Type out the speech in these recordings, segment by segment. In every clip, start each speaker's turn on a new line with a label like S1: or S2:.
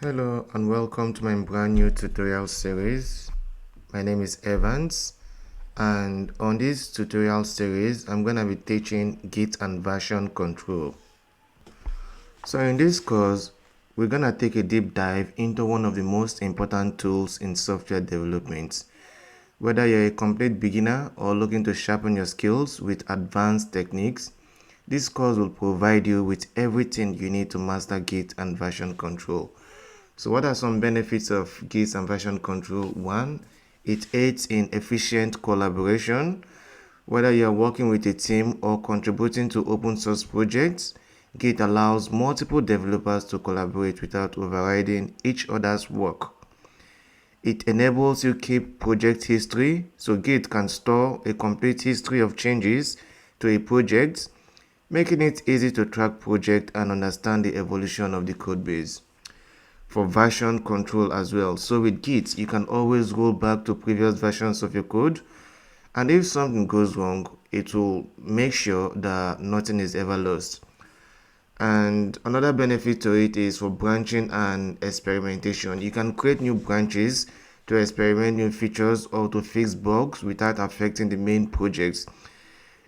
S1: Hello and welcome to my brand new tutorial series. My name is Evans, and on this tutorial series I'm going to be teaching Git and version control. So in this course we're going to take a deep dive into one of the most important tools in software development. Whether you're a complete beginner or looking to sharpen your skills with advanced techniques, this course will provide you with everything you need to master Git and version control. So what are some benefits of Git and version control? One, it aids in efficient collaboration. Whether you're working with a team or contributing to open source projects, Git allows multiple developers to collaborate without overriding each other's work. It enables you keep project history, so Git can store a complete history of changes to a project, making it easy to track project and understand the evolution of the codebase. For version control as well. So with Git, you can always roll back to previous versions of your code, and if something goes wrong, it will make sure that nothing is ever lost. And another benefit to it is for branching and experimentation. You can create new branches to experiment new features or to fix bugs without affecting the main projects.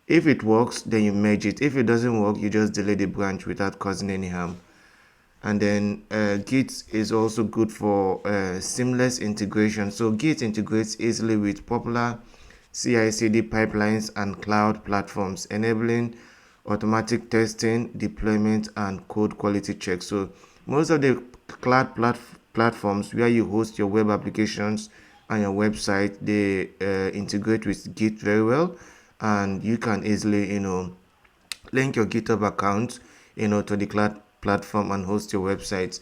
S1: If it works, then you merge it. If it doesn't work, you just delete the branch without causing any harm. And then Git is also good for seamless integration. So Git integrates easily with popular CI/CD pipelines and cloud platforms, enabling automatic testing, deployment, and code quality checks. So most of the cloud platforms where you host your web applications and your website, they integrate with Git very well, and you can easily, link your GitHub account, to the cloud platform and host your website.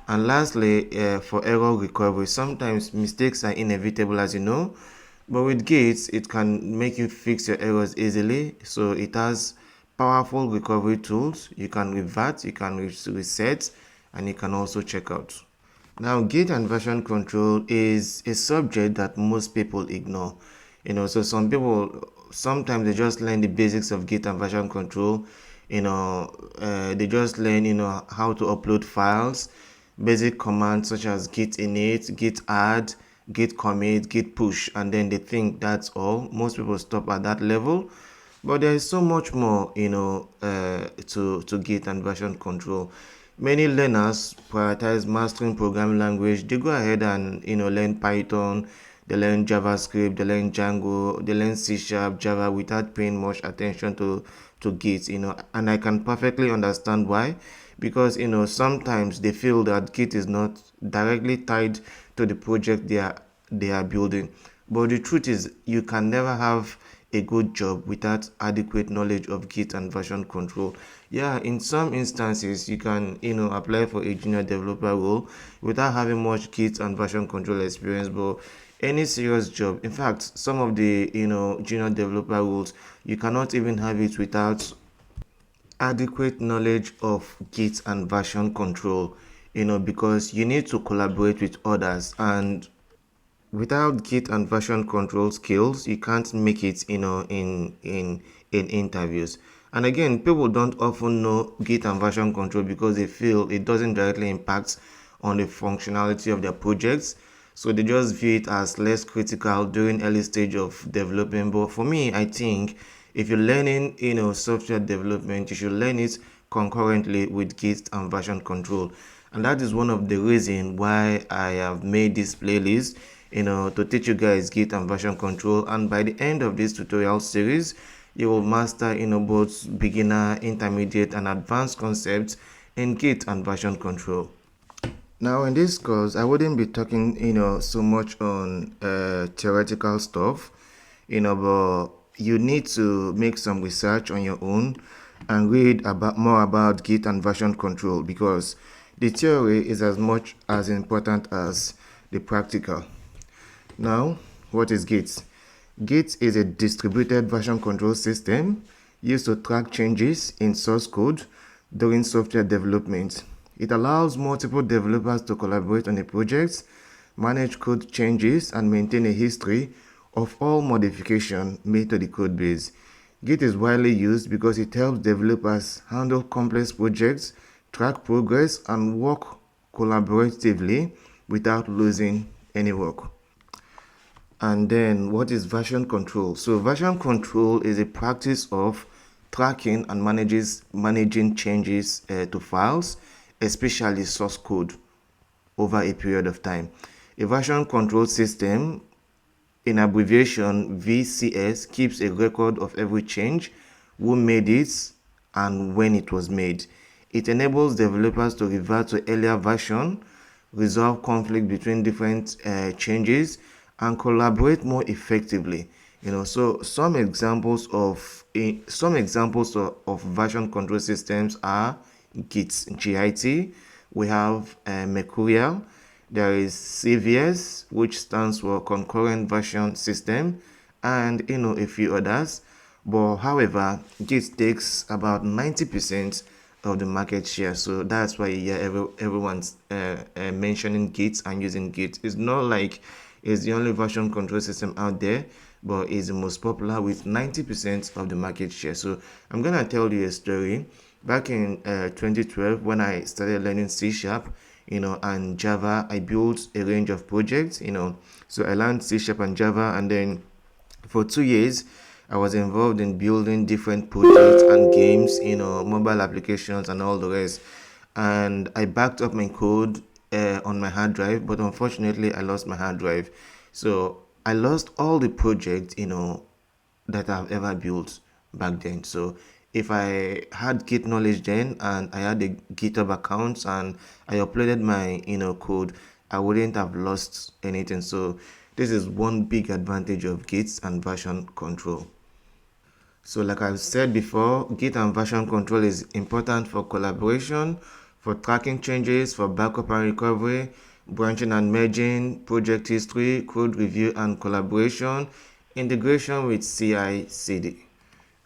S1: And lastly, for error recovery, sometimes mistakes are inevitable, as you know, but with Git, it can make you fix your errors easily. So it has powerful recovery tools. You can revert, you can reset, and you can also check out. Now, Git and version control is a subject that most people ignore. So some people sometimes they just learn the basics of Git and version control. They just learn, how to upload files, basic commands such as git init, git add, git commit, git push, and then they think that's all. Most people stop at that level, but there is so much more, to Git and version control. Many learners prioritize mastering programming language. They go ahead and learn Python, they learn JavaScript, they learn Django, they learn C Sharp, Java without paying much attention to Git. And I can perfectly understand why, because sometimes they feel that Git is not directly tied to the project they are building. But the truth is, you can never have a good job without adequate knowledge of Git and version control. Yeah, in some instances, you can, apply for a junior developer role without having much Git and version control experience, but any serious job, in fact, some of the, junior developer roles, you cannot even have it without adequate knowledge of Git and version control, because you need to collaborate with others, and without Git and version control skills, you can't make it, in interviews. And again, people don't often know Git and version control because they feel it doesn't directly impact on the functionality of their projects. So they just view it as less critical during early stage of development. But for me, I think if you're learning, software development, you should learn it concurrently with Git and version control. And that is one of the reasons why I have made this playlist, to teach you guys Git and version control. And by the end of this tutorial series, you will master, both beginner, intermediate, and advanced concepts in Git and version control. Now in this course, I wouldn't be talking, so much on theoretical stuff, but you need to make some research on your own and read more about Git and version control, because the theory is as much as important as the practical. Now, what is Git? Git is a distributed version control system used to track changes in source code during software development. It allows multiple developers to collaborate on a project, manage code changes, and maintain a history of all modifications made to the code base. Git is widely used because it helps developers handle complex projects, track progress, and work collaboratively without losing any work. And then what is version control? So version control is a practice of tracking and managing changes to files, especially source code, over a period of time. A version control system, in abbreviation VCS, keeps a record of every change, who made it, and when it was made. It enables developers to revert to earlier version, resolve conflict between different changes, and collaborate more effectively. So some examples of version control systems are Git. We have Mercurial. There is CVS, which stands for Concurrent Version System, and a few others. But however, Git takes about 90% of the market share, so that's why everyone's mentioning Git and using Git. It's not like it's the only version control system out there, but it's the most popular with 90% of the market share. So I'm gonna tell you a story. Back in 2012, when I started learning C Sharp, and Java, I built a range of projects. So I learned C Sharp and Java, and then for 2 years, I was involved in building different projects and games, mobile applications and all the rest. And I backed up my code on my hard drive, but unfortunately, I lost my hard drive. So I lost all the projects, that I've ever built back then. So if I had Git knowledge then and I had a GitHub account and I uploaded my code, I wouldn't have lost anything. So this is one big advantage of Git and version control. So like I've said before, Git and version control is important for collaboration, for tracking changes, for backup and recovery, branching and merging, project history, code review and collaboration, integration with CI/CD.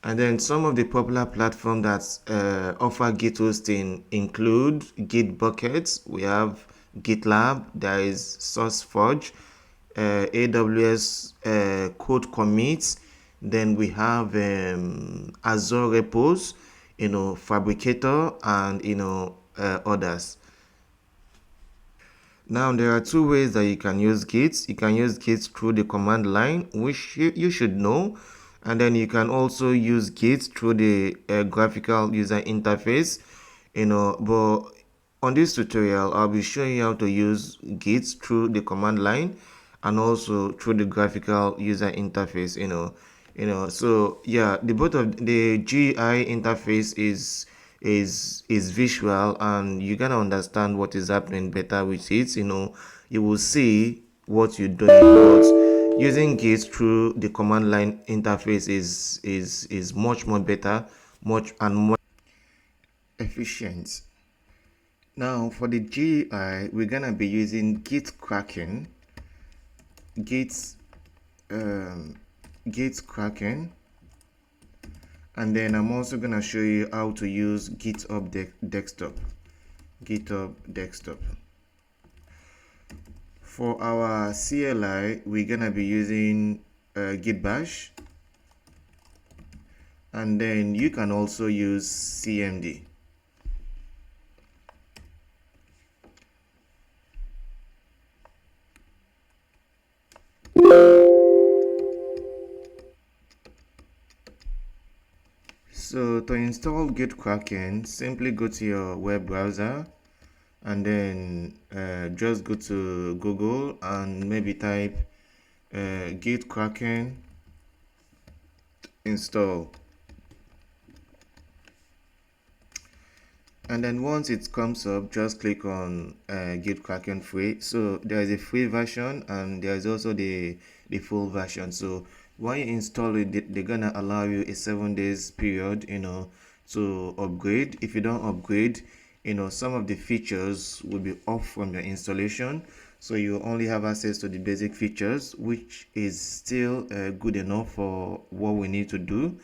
S1: And then some of the popular platforms that offer Git hosting include Git buckets. We have GitLab. There is SourceForge, AWS code commits. Then we have Azure repos, Fabricator, and others. Now there are two ways that you can use Git. You can use Git through the command line, which you should know, and then you can also use Git through the graphical user interface. But on this tutorial, I'll be showing you how to use Git through the command line and also through the graphical user interface. So yeah, the both of the GUI interface is visual, and you're gonna understand what is happening better with it. You will see what you're doing, but using Git through the command line interface is much more better, much and more efficient. Now for the GUI, we're gonna be using Git Kraken, Git Git Kraken, and then I'm also gonna show you how to use GitHub Desktop. GitHub Desktop. For our CLI, we're gonna be using Git Bash, and then you can also use CMD. So to install Git Kraken, simply go to your web browser and then just go to Google and maybe type Git Kraken install. And then once it comes up, just click on Git Kraken free. So there is a free version and there is also the full version. So when you install it, they're gonna allow you a 7 days period, to upgrade. If you don't upgrade, some of the features will be off from your installation. So you only have access to the basic features, which is still good enough for what we need to do.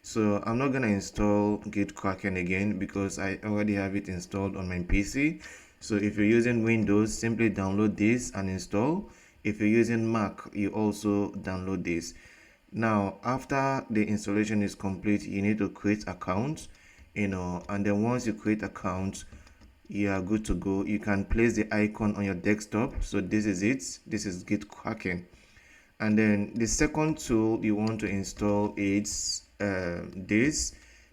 S1: So I'm not gonna install Git Kraken again because I already have it installed on my PC. So if you're using Windows, simply download this and install. If you're using Mac, you also download this. Now after the installation is complete, you need to create accounts, and then once you create accounts, you are good to go. You can place the icon on your desktop. So this is it. This is Git Kraken. And then the second tool you want to install is this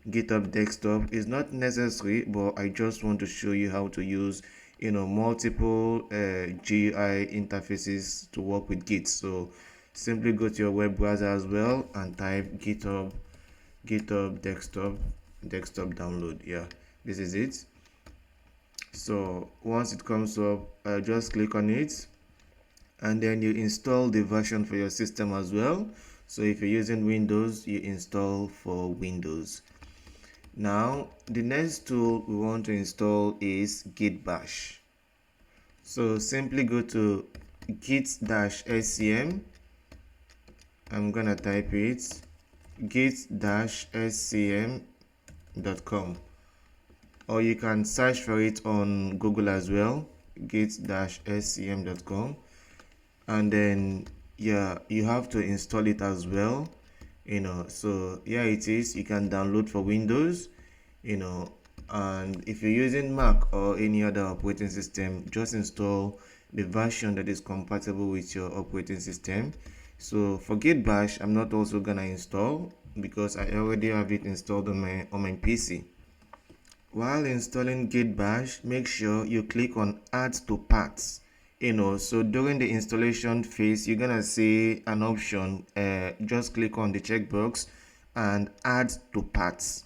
S1: GitHub Desktop. Is not necessary, but I just want to show you how to use multiple GUI interfaces to work with Git. So simply go to your web browser as well and type GitHub desktop download. Yeah, this is it. So once it comes up, just click on it, and then you install the version for your system as well. So if you're using Windows, you install for Windows. Now the next tool we want to install is Git Bash. So simply go to git-scm. I'm gonna type it, git-scm.com, or you can search for it on Google as well, git-scm.com. And then yeah, you have to install it as well, so yeah, it is. You can download for Windows, and if you're using Mac or any other operating system, just install the version that is compatible with your operating system. So for Git Bash, I'm not also gonna install because I already have it installed on my PC. While installing Git Bash, make sure you click on Add to Paths. So during the installation phase, you're gonna see an option. Just click on the checkbox and Add to Paths.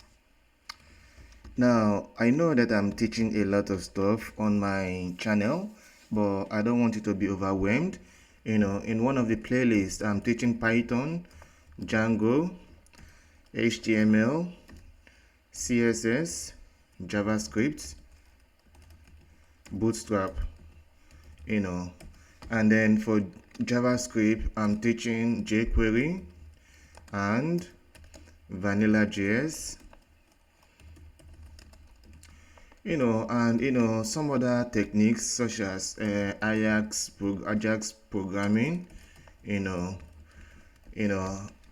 S1: Now, I know that I'm teaching a lot of stuff on my channel, but I don't want you to be overwhelmed. In one of the playlists, I'm teaching Python, Django, HTML, CSS, JavaScript, Bootstrap, and then for JavaScript, I'm teaching jQuery and Vanilla.js, and some other techniques such as Ajax programming,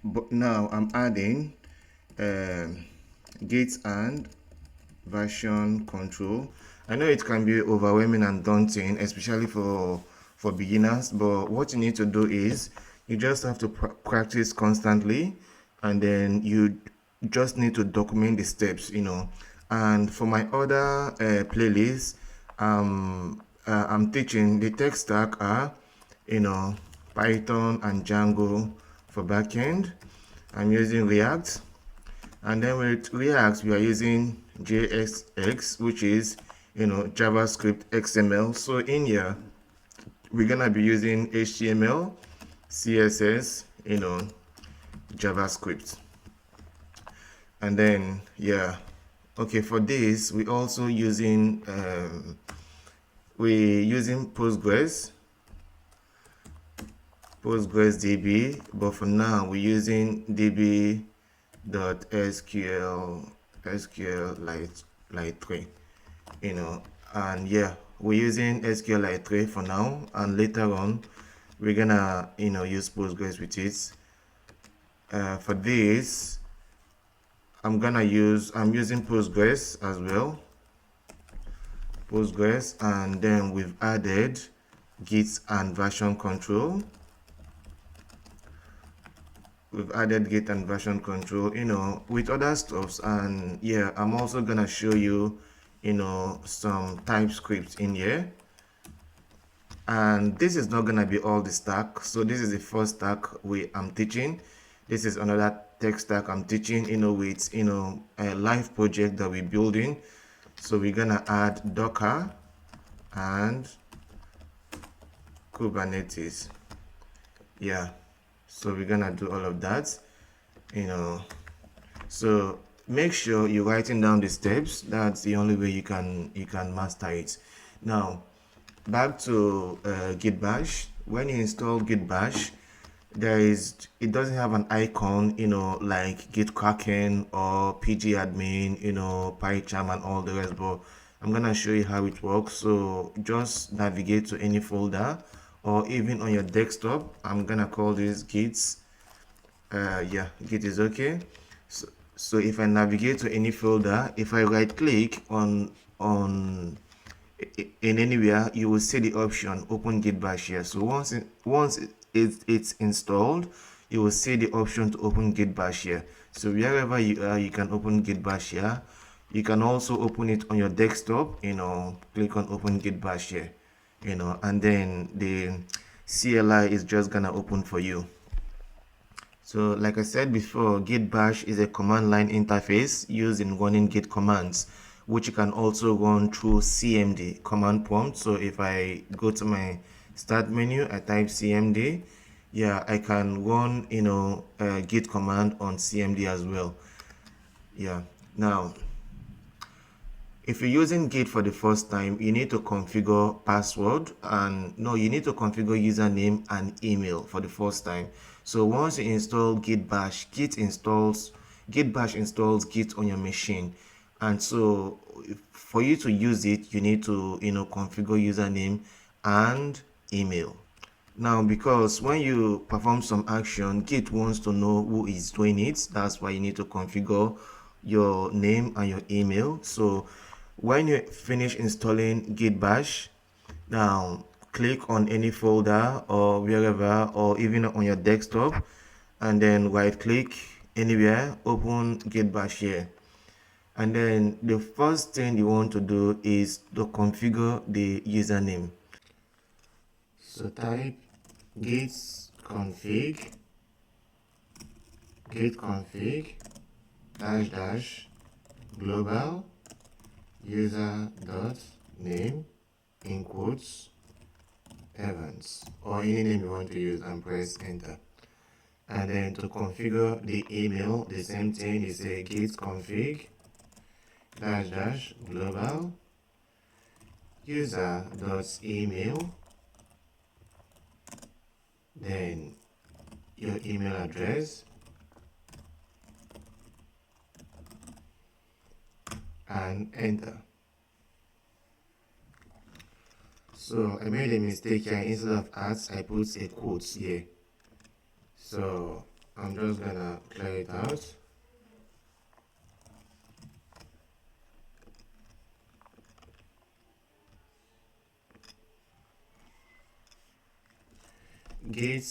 S1: but now I'm adding Git and version control. I know it can be overwhelming and daunting, especially for beginners, but what you need to do is you just have to practice constantly, and then you just need to document the steps, and for my other playlists, I'm teaching the tech stack are Python and Django for backend. I'm using React, and then with React we are using JSX, which is JavaScript XML. So in here we're gonna be using HTML, CSS, JavaScript. And then yeah, okay, for this we also using PostgreSDB, but for now we're using db.sqlite 3, and yeah, we're using SQLite 3 for now, and later on we're gonna use Postgres with it. For this I'm using Postgres as well, and then we've added Git and version control. With other stuffs, and yeah, I'm also gonna show you some TypeScript in here. And this is not gonna be all the stack, so this is the first stack I'm teaching. This is another tech stack I'm teaching with a live project that we're building. So we're gonna add Docker and Kubernetes. Yeah, so we're gonna do all of that, so make sure you're writing down the steps. That's the only way you can master it. Now back to Git Bash. When you install Git Bash, it doesn't have an icon like Git Kraken or pgadmin, PyCharm and all the rest, but I'm gonna show you how it works. So just navigate to any folder, or even on your desktop. I'm gonna call this Git. Yeah, Git is okay. So if I navigate to any folder, if I right click on in anywhere, you will see the option open Git bash here. So once it's installed, you will see the option to open Git bash here. So wherever you are, you can open Git bash here. You can also open it on your desktop, click on open Git bash here, and then the CLI is just gonna open for you. So like I said before, Git bash is a command line interface used in running Git commands, which you can also run through CMD command prompt. So if I go to my start menu, I type CMD, yeah, I can run a Git command on CMD as well. Yeah. Now, if you're using Git for the first time, you need to configure password, and no, you need to configure username and email for the first time. So once you install Git bash, Git bash installs Git on your machine. And so for you to use it, you need to configure username and email. Now, because when you perform some action, Git wants to know who is doing it. That's why you need to configure your name and your email. So when you finish installing Git bash, now click on any folder or wherever, or even on your desktop, and then right click anywhere, open Git bash here. And then the first thing you want to do is to configure the username. So type git config global user dot name in quotes Evans, or any name you want to use, and press enter. And then to configure the email, the same thing, you say git config global user dot email, then your email address, and enter. So I made a mistake here. Instead of @ I put a quotes here. So I'm just gonna clear it out. Git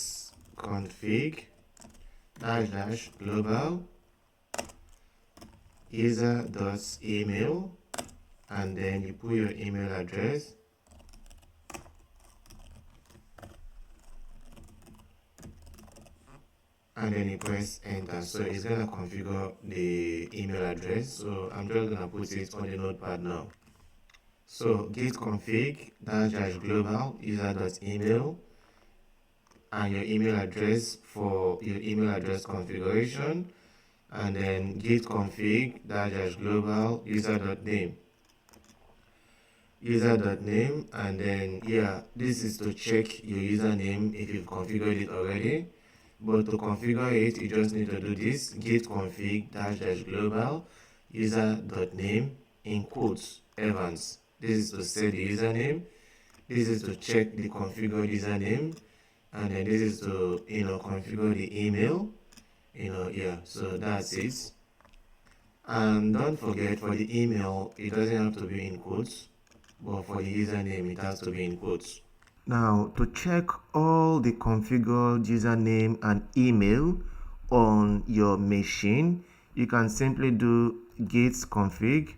S1: config global user dot email, and then you put your email address, and then you press enter. So it's gonna configure the email address. So I'm just gonna put it on the notepad now. So git config global user dot email, and your email address for your email address configuration, and then git config global user dot name, and then yeah, this is to check your username if you've configured it already. But to configure it, you just need to do this: git config global user dot name in quotes Evans. This is to set the username, this is to check the configured username, and then this is to configure the email. Yeah, so that's it. And don't forget, for the email, it doesn't have to be in quotes, but for the username, it has to be in quotes. Now, to check all the configured username and email on your machine, you can simply do git config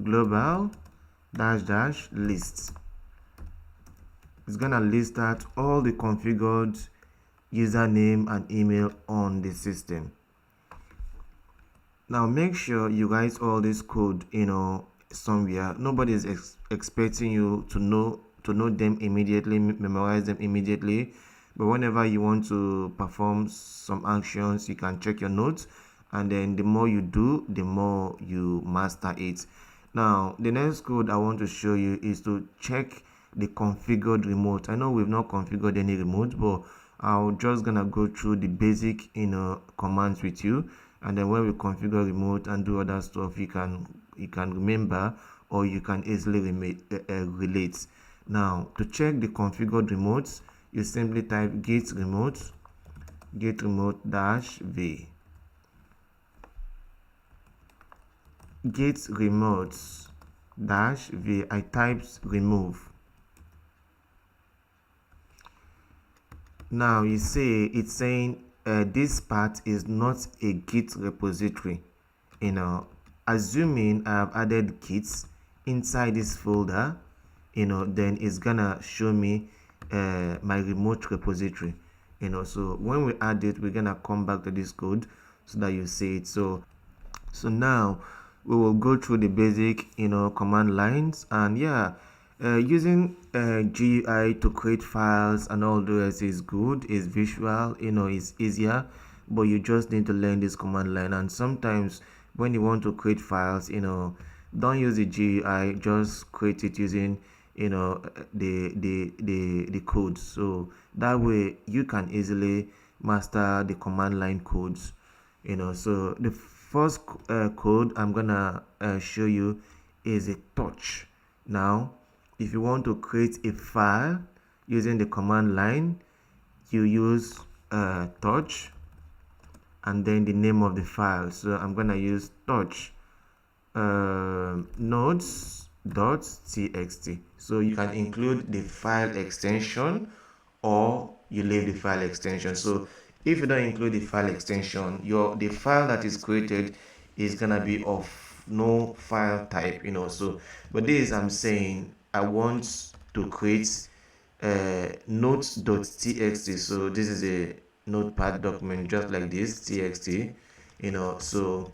S1: global list. It's gonna list out all the configured username and email on the system. Now make sure you write all this code somewhere. Nobody is expecting you to know them immediately, memorize them immediately, but whenever you want to perform some actions, you can check your notes, and then the more you do, the more you master it. Now the next code I want to show you is to check the configured remote. I know we've not configured any remote, but I'm just gonna go through the basic commands with you, and then when we configure remote and do other stuff, you can remember, or you can easily relate. Now to check the configured remotes, you simply type git remote -v. git remote -v, I typed remove. Now you see it's saying this part is not a Git repository. Assuming I have added Gits inside this folder, then it's gonna show me my remote repository. So when we add it, we're gonna come back to this code so that you see it. So now we will go through the basic command lines, and yeah, using GUI to create files and all the rest is good, is visual, it's easier, but you just need to learn this command line. And sometimes when you want to create files, don't use the GUI, just create it using the code, so that way you can easily master the command line codes. So the first code I'm gonna show you is a touch. Now if you want to create a file using the command line, you use touch and then the name of the file. So I'm gonna use touch nodes.txt. So you can include the file extension or you leave the file extension. So if you don't include the file extension, the file that is created is gonna be of no file type, so but this I'm saying I want to create notes.txt. so this is a notepad document just like this, txt, so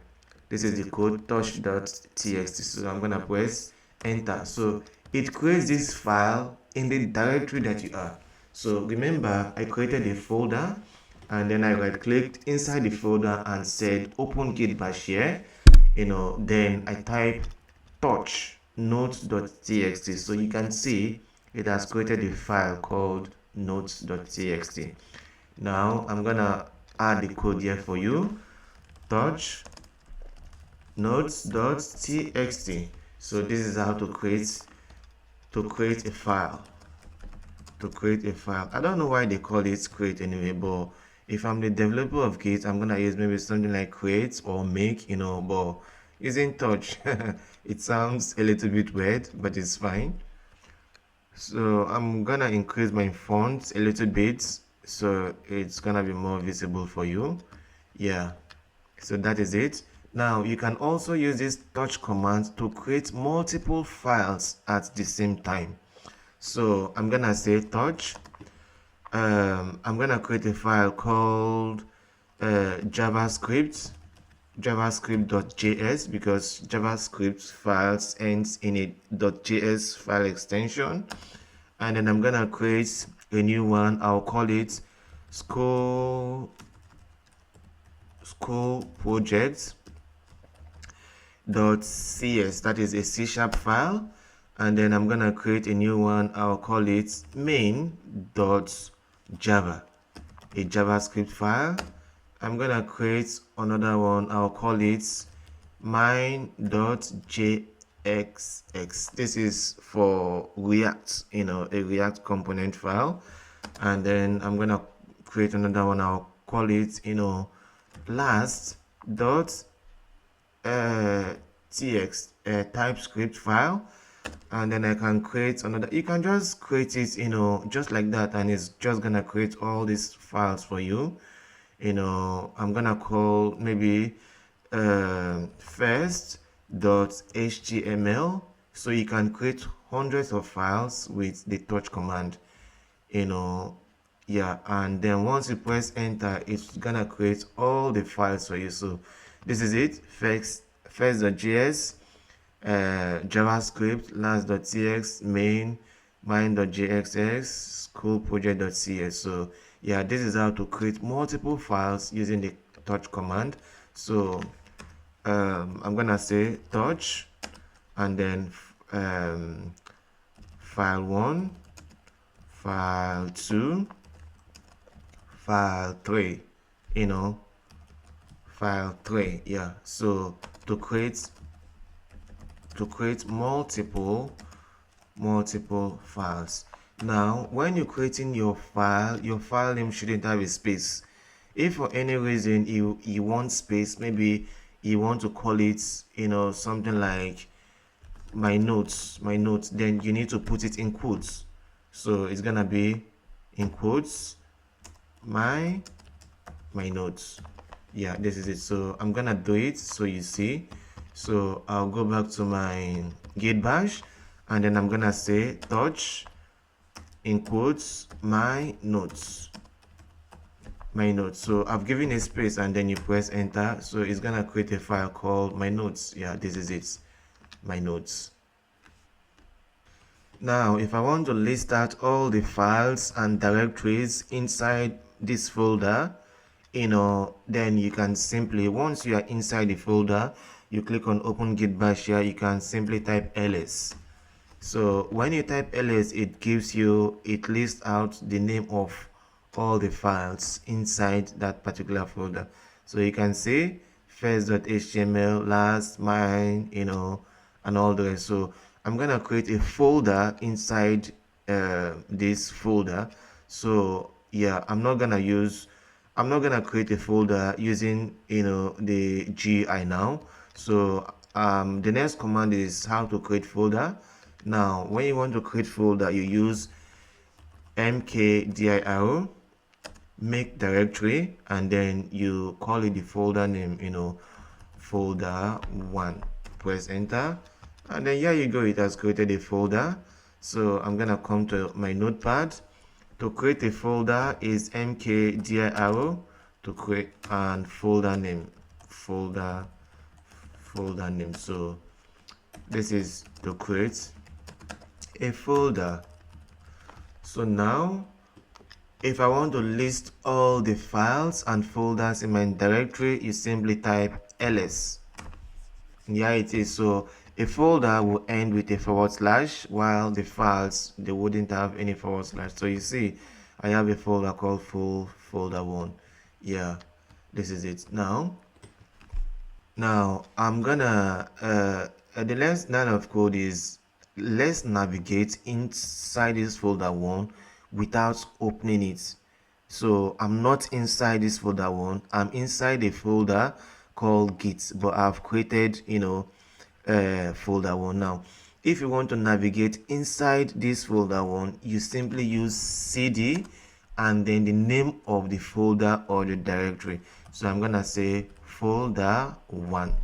S1: this is the code touch.txt. so I'm gonna press enter. So it creates this file in the directory that you are. So remember, I created a folder and then I right clicked inside the folder and said open git bash here, then I type touch notes.txt. so you can see it has created a file called notes.txt. now I'm gonna add the code here for you, touch notes.txt. so this is how to create a file. I don't know why they call it create anyway, but if I'm the developer of Git, I'm gonna use maybe something like create or make, but using touch it sounds a little bit weird, but it's fine. So I'm gonna increase my font a little bit so it's gonna be more visible for you. Yeah, so that is it. Now you can also use this touch command to create multiple files at the same time. So I'm gonna say touch, I'm gonna create a file called javascript.js because JavaScript files ends in a .js file extension, and then I'm gonna create a new one. I'll call it school project.cs. that is a C# file, and then I'm gonna create a new one. I'll call it main.java, a JavaScript file. I'm gonna create another one. I'll call it mine.jxx. this is for React, a React component file. And then I'm gonna create another one. I'll call it last.txt, TypeScript file. And then I can create another. You can just create it just like that, and it's just gonna create all these files for you. I'm gonna call maybe first.html. so you can create hundreds of files with the touch command. Yeah, and then once you press enter, it's gonna create all the files for you. So this is it: first.js, JavaScript, last.txt, main, mine.jxx, schoolproject.cs. so yeah, this is how to create multiple files using the touch command. So I'm gonna say touch and then file 1, file 2, file 3, file 3. Yeah, so to create multiple files. Now when you're creating your file name shouldn't have a space. If for any reason you want space, maybe you want to call it, something like my notes, then you need to put it in quotes. So it's gonna be in quotes my notes. Yeah, this is it. So I'm gonna do it so you see. So I'll go back to my Git bash, and then I'm gonna say touch in quotes my notes. So I've given a space and then you press enter, so it's gonna create a file called my notes. Yeah, this is it, my notes. Now if I want to list out all the files and directories inside this folder, then you can simply, once you are inside the folder, you click on open Git bash here, you can simply type ls. So when you type ls, it lists out the name of all the files inside that particular folder. So you can see first.html, last, mine, and all the rest. So I'm gonna create a folder inside this folder. So yeah, I'm not gonna create a folder using the GUI now. So the next command is how to create folder. Now when you want to create folder, you use mkdir make directory, and then you call it the folder name, folder 1. Press enter, and then here you go, it has created a folder. So I'm gonna come to my notepad. To create a folder is mkdir to create and folder name, folder name. So this is to create a folder. So now if I want to list all the files and folders in my directory, you simply type ls. And here it is. So a folder will end with a / while the files, they wouldn't have any /. So you see I have a folder called folder 1. Yeah, this is it. Now I'm gonna the next line of code is, let's navigate inside this folder 1 without opening it. So I'm not inside this folder 1, I'm inside a folder called Git, but I've created folder 1. Now if you want to navigate inside this folder 1, you simply use cd and then the name of the folder or the directory. So I'm gonna say folder 1.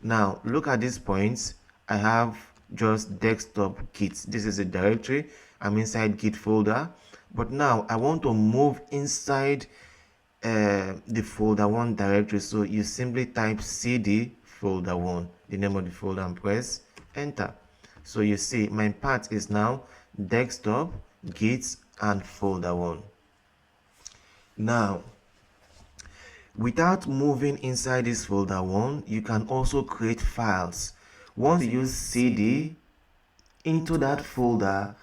S1: Now look at these points. I have just desktop Git. This is a directory. I'm inside Git folder, but now I want to move inside the folder 1 directory. So you simply type cd folder 1, the name of the folder, and press enter. So you see my path is now desktop, Git, and folder 1. Now without moving inside this folder 1, you can also create files. Once you use cd into that folder,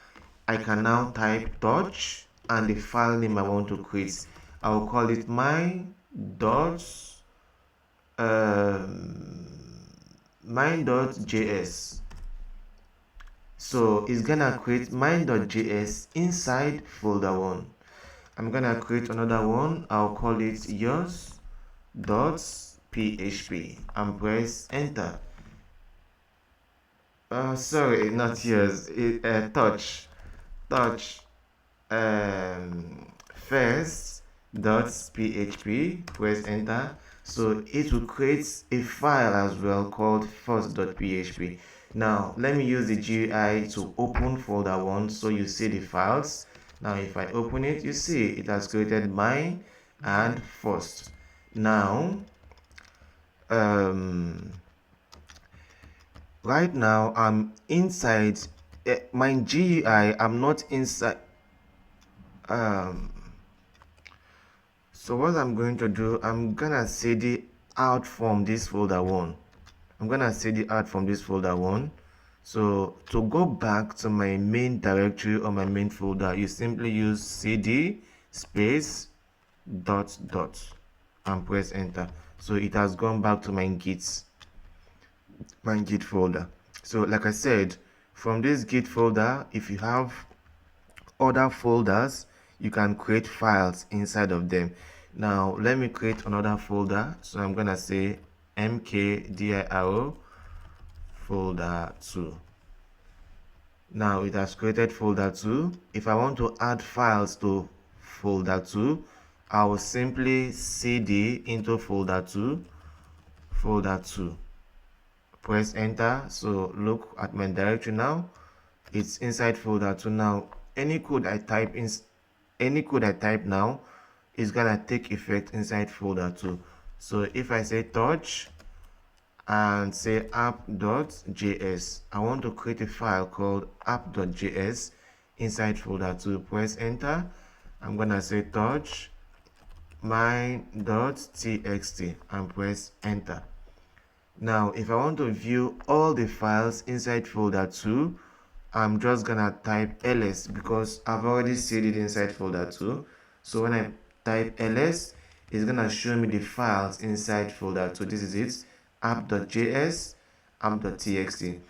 S1: I can now type touch and the file name I want to create. I'll call it mine.js. So it's gonna create mine.js inside folder 1. I'm gonna create another one. I'll call it yours.php and press enter. Sorry, not yours. Touch first.php, press enter. So it will create a file as well called first.php. Now let me use the GUI to open folder 1 so you see the files. Now if I open it, you see it has created mine and first. Now right now I'm inside my GUI. I'm not inside. So what I'm going to do, I'm gonna cd out from this folder 1. So to go back to my main directory or my main folder, you simply use cd space ... and press enter. So it has gone back to my Git folder. So like I said, from this Git folder, if you have other folders, you can create files inside of them. Now let me create another folder. So I'm gonna say mkdir folder 2. Now it has created folder 2. If I want to add files to folder 2, I will simply cd into folder 2, press enter. So look at my directory now, it's inside folder 2. Now any code I type now is gonna take effect inside folder 2. So if I say touch and say app.js, I want to create a file called app.js inside folder 2, press enter. I'm gonna say touch mine.txt and press enter. Now if I want to view all the files inside folder 2, I'm just gonna type ls because I've already saved it inside folder 2. So when I type ls, it's gonna show me the files inside folder 2. This is it, app.js, app.txt.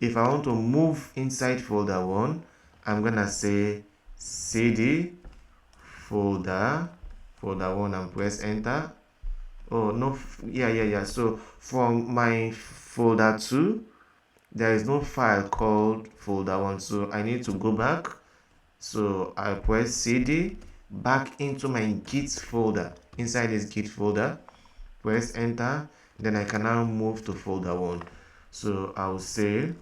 S1: If I want to move inside folder 1, I'm gonna say cd folder 1 and press enter. Oh no, yeah. So from my folder 2, there is no file called folder 1, so I need to go back. So I press cd back into my git folder. Inside this git folder, press enter. Then I can now move to folder 1. So I'll say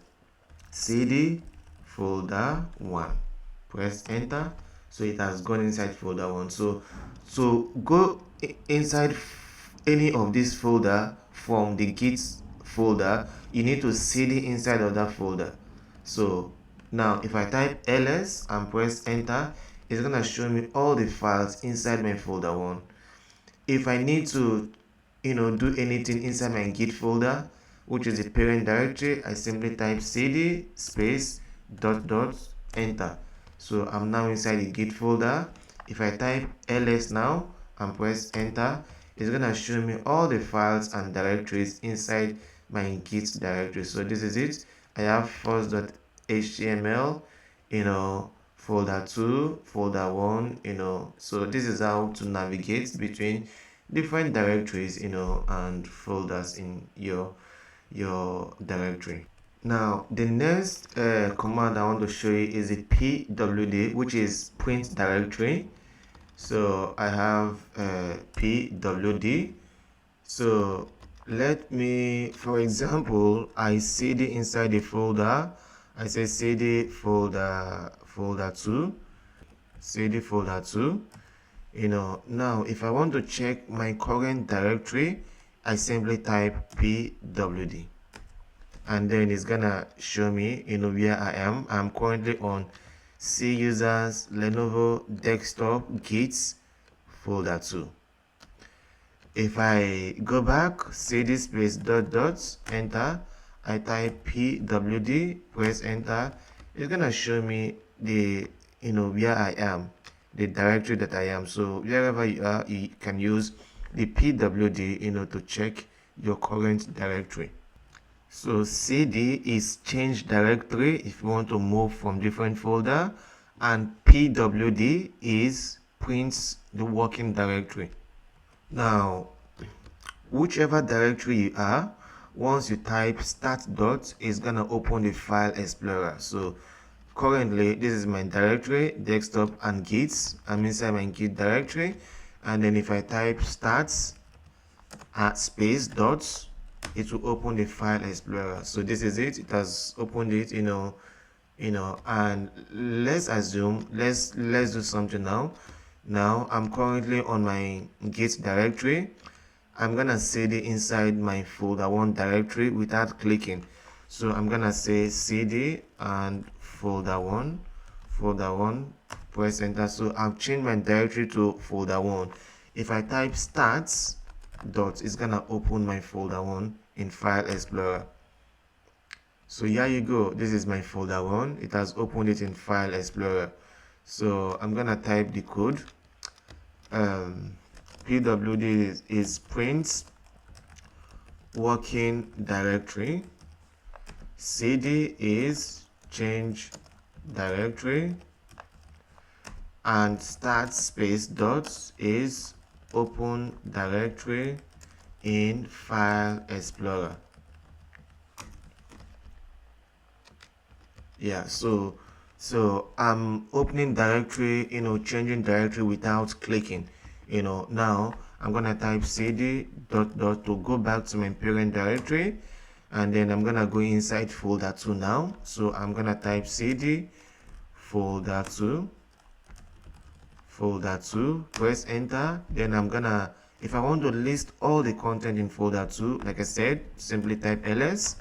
S1: cd folder 1, press enter. So it has gone inside folder 1. So go inside any of this folder from the git folder, you need to cd inside of that folder. So now if I type ls and press enter, it's gonna show me all the files inside my folder 1. If I need to do anything inside my git folder, which is the parent directory, I simply type cd space ... enter. So I'm now inside the git folder. If I type ls now and press enter, it's gonna show me all the files and directories inside my git directory. So this is it. I have first.html, folder 2, folder 1, so this is how to navigate between different directories, and folders in your directory. Now the next command I want to show you is the pwd, which is print directory. So I have pwd. So let me, for example, I cd inside the folder. I say cd folder 2, cd folder 2. Now if I want to check my current directory, I simply type pwd, and then it's gonna show me where I am. I'm currently on C users Lenovo desktop git folder 2. If I go back, cd space ... enter, I type pwd, press enter, it's gonna show me the where I am, the directory that I am. So wherever you are, you can use the pwd to check your current directory. So cd is change directory if you want to move from different folder, and pwd is prints the working directory. Now whichever directory you are, once you type start dot, it's gonna open the file explorer. So currently this is my directory, desktop and git. I'm inside my git directory, and then if I type start space dots, it will open the file explorer. So this is it, it has opened it, and let's assume, let's do something now. I'm currently on my git directory. I'm gonna cd inside my folder 1 directory without clicking. So I'm gonna say cd and folder 1, press enter. So I've changed my directory to folder 1. If I type start dot, it's gonna open my folder 1 in file explorer. So here you go, this is my folder 1. It has opened it in file explorer. So I'm gonna type the code. pwd is print working directory, cd is change directory, and start space dot is open directory in File Explorer. Yeah, so I'm opening directory, changing directory without clicking. Now I'm gonna type cd dot dot to go back to my parent directory, and then I'm gonna go inside folder 2 now. So I'm gonna type cd folder 2, press enter. Then I'm gonna, if I want to list all the content in folder 2, like I said, simply type ls.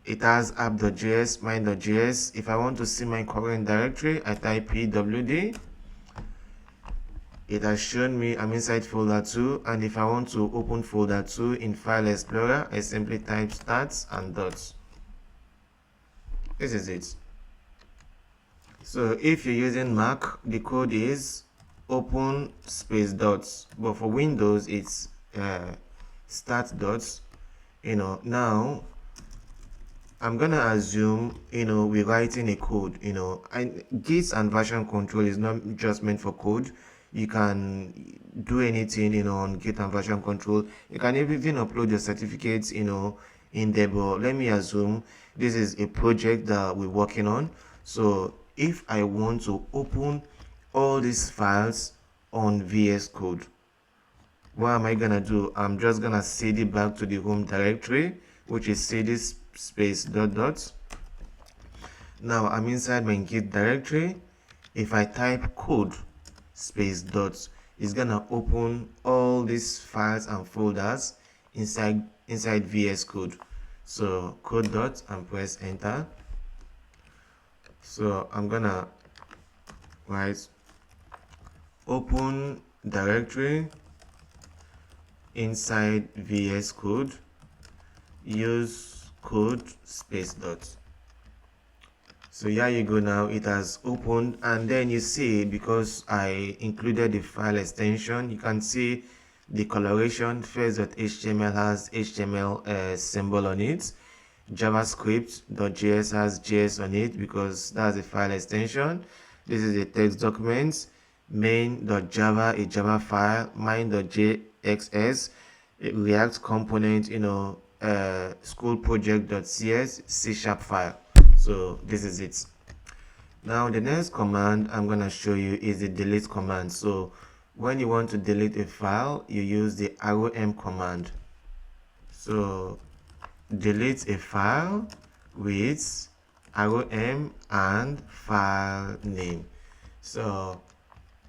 S1: It has app.js, mine.js. If I want to see my current directory, I type pwd. It has shown me I'm inside folder 2, and if I want to open folder 2 in File Explorer, I simply type stats and dots. This is it. So if you're using Mac, the code is open space dots, but for Windows it's start dots. Now I'm gonna assume we're writing a code. And Git and version control is not just meant for code. You can do anything on Git and version control. You can even upload your certificates in there, but let me assume this is a project that we're working on. So if I want to open all these files on VS Code, what am I gonna do? I'm just gonna cd back to the home directory, which is cd space dot dot. Now I'm inside my Git directory. If I type code space dots, it's gonna open all these files and folders inside VS Code. So code dot and press enter. So I'm gonna write open directory inside VS Code, use code space dot. So here you go. Now it has opened, and then you see, because I included the file extension, you can see the coloration. First.html has HTML symbol on it. JavaScript.js has JS on it because that's a file extension. This is a text document. Main.java, a Java file. Mine.jxs, a React component, school project.cs, C# file. So this is it. Now the next command I'm going to show you is the delete command. So when you want to delete a file, you use the rom command. So delete a file with rom and file name. So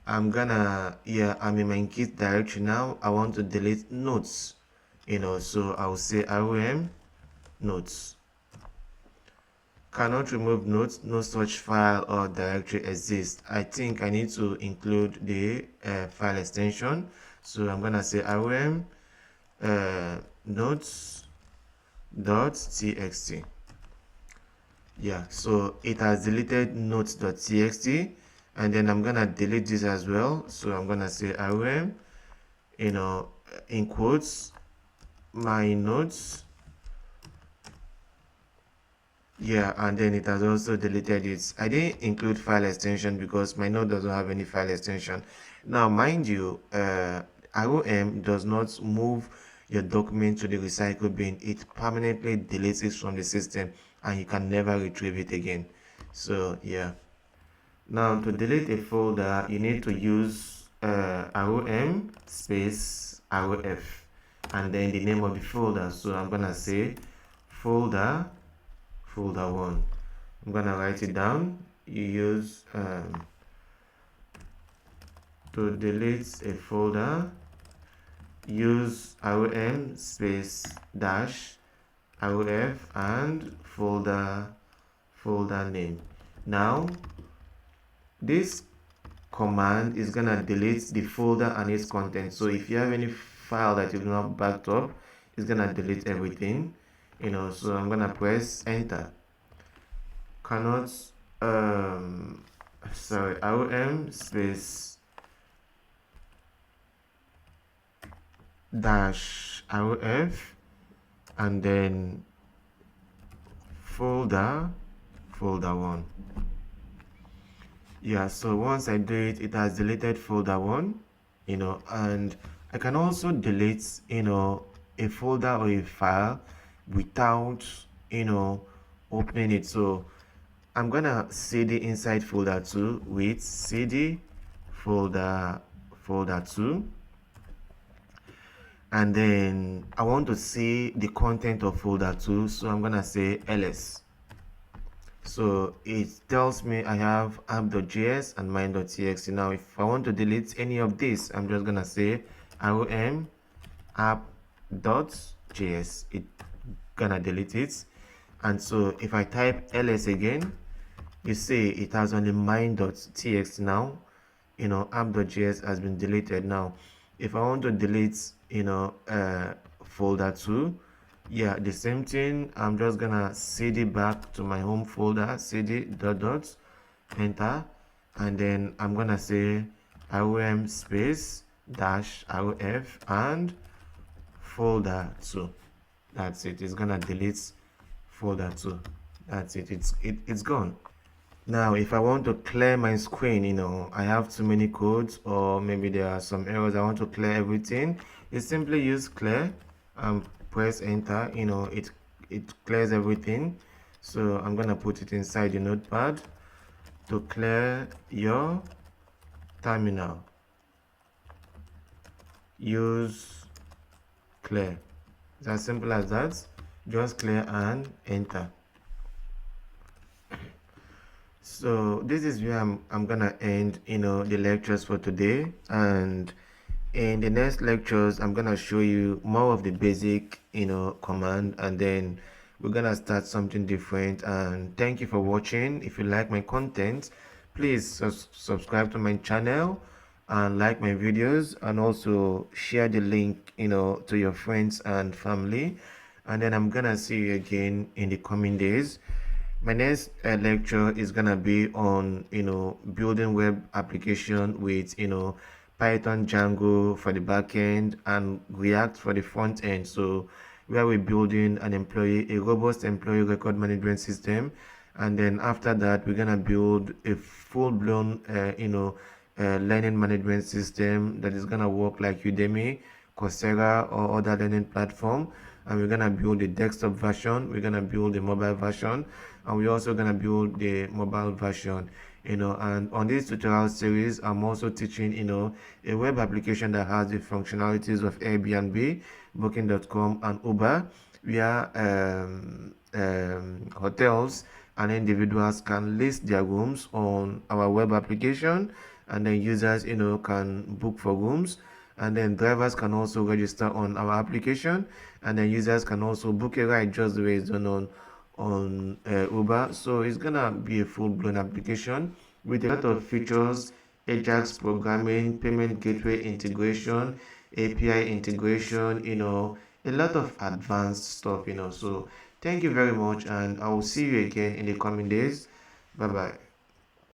S1: I'm in my Git directory now. I want to delete notes, so I'll say rom notes. Cannot remove notes, no such file or directory exists. I think I need to include the file extension. So I'm gonna say rom notes.txt. Yeah, so it has deleted notes.txt, and then I'm gonna delete this as well. So I'm gonna say rom, in quotes, my notes. Yeah, and then it has also deleted it. I didn't include file extension because my node doesn't have any file extension. Now mind you, rom does not move your document to the recycle bin. It permanently deletes it from the system, and you can never retrieve it again. So yeah. Now to delete a folder, you need to use rom space rof, and then the name of the folder. So I'm gonna say folder 1. I'm gonna write it down. You use to delete a folder, use rom space dash rof and folder name. Now this command is gonna delete the folder and its content. So if you have any file that you've not backed up, it's gonna delete everything. So I'm gonna press enter. Cannot rom space dash rof and then folder 1. Yeah, so once I do it, it has deleted folder 1, and I can also delete, a folder or a file without, opening it. So I'm gonna cd inside folder 2 with cd folder 2, and then I want to see the content of folder 2, so I'm gonna say ls. So it tells me I have app.js and mine.txt. Now if I want to delete any of this, I'm just gonna say rom app.js. It gonna delete it. And so if I type ls again, you see it has only mine.txt now. App.js has been deleted. Now if I want to delete, folder 2, yeah, the same thing. I'm just gonna cd back to my home folder, cd dot dot enter, and then I'm gonna say rom space dash rof and folder 2. That's it. It's gonna delete folder 2. That's it. It's gone. Now if I want to clear my screen, I have too many codes, or maybe there are some errors, I want to clear everything, you simply use clear and press enter. It clears everything. So I'm gonna put it inside the notepad to clear your terminal. Use clear. It's as simple as that. Just clear and enter. So this is where I'm gonna end the lectures for today, and in the next lectures I'm gonna show you more of the basic command, and then we're gonna start something different. And thank you for watching. If you like my content, please subscribe to my channel and like my videos, and also share the link to your friends and family. And then I'm gonna see you again in the coming days. My next lecture is gonna be on building web application with Python, Django for the backend and React for the front end. So where we're building a robust employee record management system, and then after that we're gonna build a full-blown learning management system that is gonna work like Udemy, Coursera, or other learning platform. And we're gonna build the desktop version, we're gonna build the mobile version, and we're also gonna build the mobile version. And on this tutorial series I'm also teaching a web application that has the functionalities of Airbnb, Booking.com, and Uber, where hotels and individuals can list their rooms on our web application, and then users can book for rooms, and then drivers can also register on our application, and then users can also book a ride just the way it's done on Uber. So it's gonna be a full-blown application with a lot of features: Ajax programming, payment gateway integration, API integration, a lot of advanced stuff. So thank you very much, and I will see you again in the coming days. Bye bye.